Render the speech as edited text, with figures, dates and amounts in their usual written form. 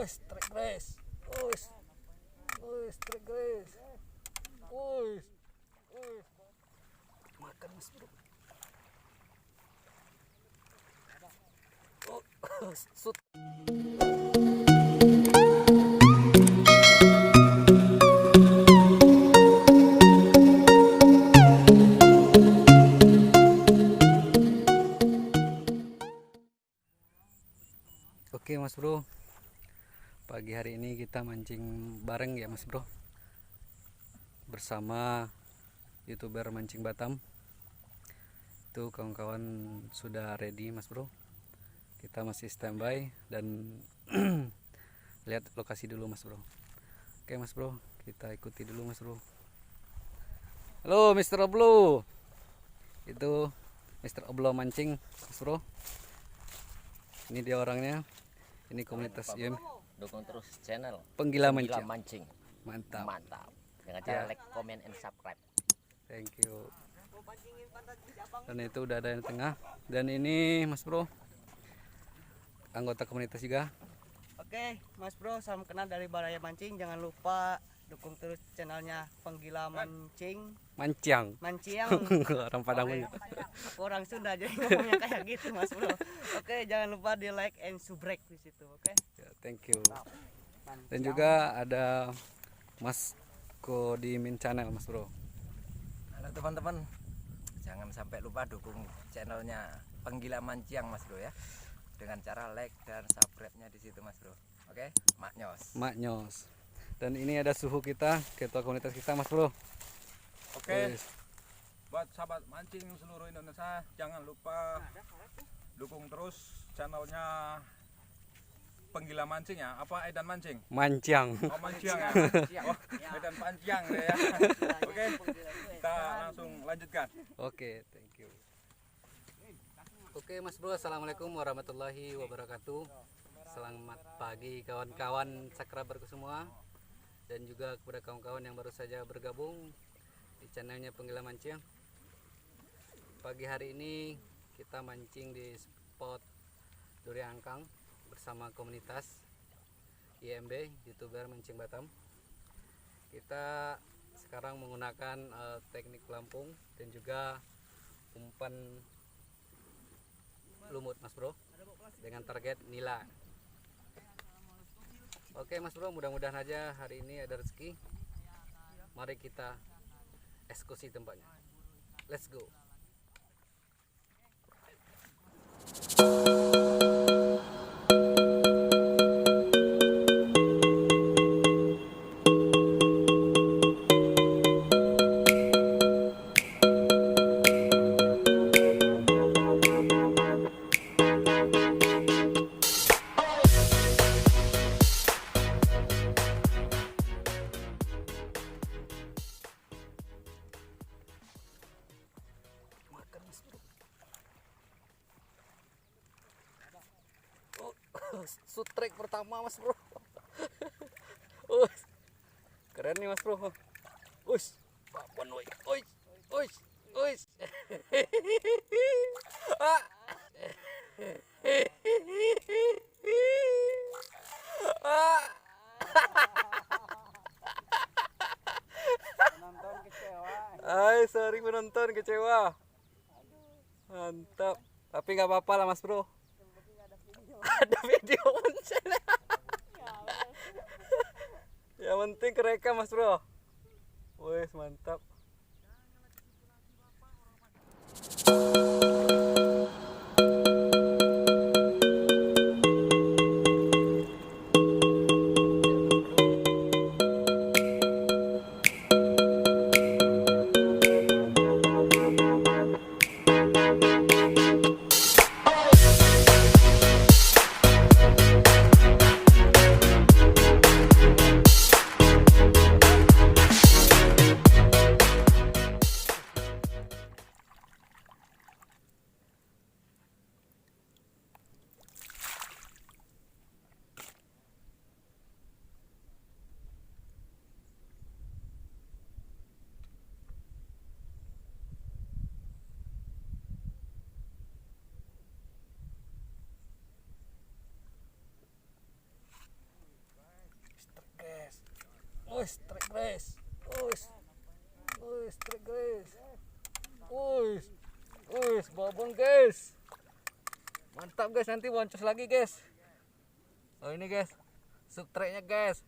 Strike guys. Wis. Wis, strike guys. Wis. Wis. Makan Mas Bro. Oh, sut. Oke Mas Bro, pagi hari ini kita mancing bareng ya Mas Bro, bersama YouTuber Mancing Batam. Itu kawan-kawan sudah ready Mas Bro, kita masih standby dan lihat lokasi dulu Mas Bro. Oke Mas Bro, kita ikuti dulu Mas Bro. Halo Mr. Oblo, itu Mr. Oblo mancing Mas Bro. Ini dia orangnya. Ini komunitas IM. Dukung terus channel Penggila Mancing. Mantap. Dengan cara like, comment, and subscribe. Thank you. Dan itu udah ada yang tengah. Dan ini Mas Bro, anggota komunitas juga. Oke, Mas Bro, salam kenal dari Baraya Mancing. Jangan lupa dukung terus channelnya Penggila Mancing. Mancing. Orang Padang. Orang Sunda jadi ngomongnya kayak gitu, Mas Bro. Oke, jangan lupa di like and subscribe di situ, oke? Ya, thank you. Dan juga ada Mas Kodimin channel Mas Bro. Halo teman-teman, jangan sampai lupa dukung channelnya Penggila Mancing Mas Bro ya, dengan cara like dan subscribe-nya di situ Mas Bro. Oke, Maknyos. Dan ini ada suhu kita, ketua komunitas kita Mas Bro. Oke, buat sahabat mancing seluruh Indonesia, jangan lupa dukung terus channelnya Penggila Mancing ya. Apa Edan Mancing? Mancing. Oh Mancing ya. Oh, Edan Mancing deh ya. Oke, kita langsung lanjutkan. Oke, thank you. Oke Mas Bro, assalamualaikum warahmatullahi wabarakatuh. Selamat pagi kawan-kawan subscriber semua, dan juga kepada kawan-kawan yang baru saja bergabung di channelnya Penggila Mancing. Pagi hari ini kita mancing di spot Duri Angkang bersama komunitas IMB YouTuber Mancing Batam. Kita sekarang menggunakan teknik pelampung dan juga umpan lumut Mas Bro, dengan target nila. Oke Mas Bro, mudah-mudahan aja hari ini ada rezeki. Mari kita eksekusi tempatnya. Let's go. Sutrek pertama Mas Bro. Keren nih Mas Bro. Papon woi. Penonton kecewa. Sorry penonton kecewa. Mantap. Tapi nggak apa-apa lah Mas Bro. Ada video konsen. Yang penting kerekam Mas Bro. Wes mantap. Strike guys. Wih, babon guys. Mantap guys, nanti boncos lagi guys. Oh ini guys, subtracknya guys.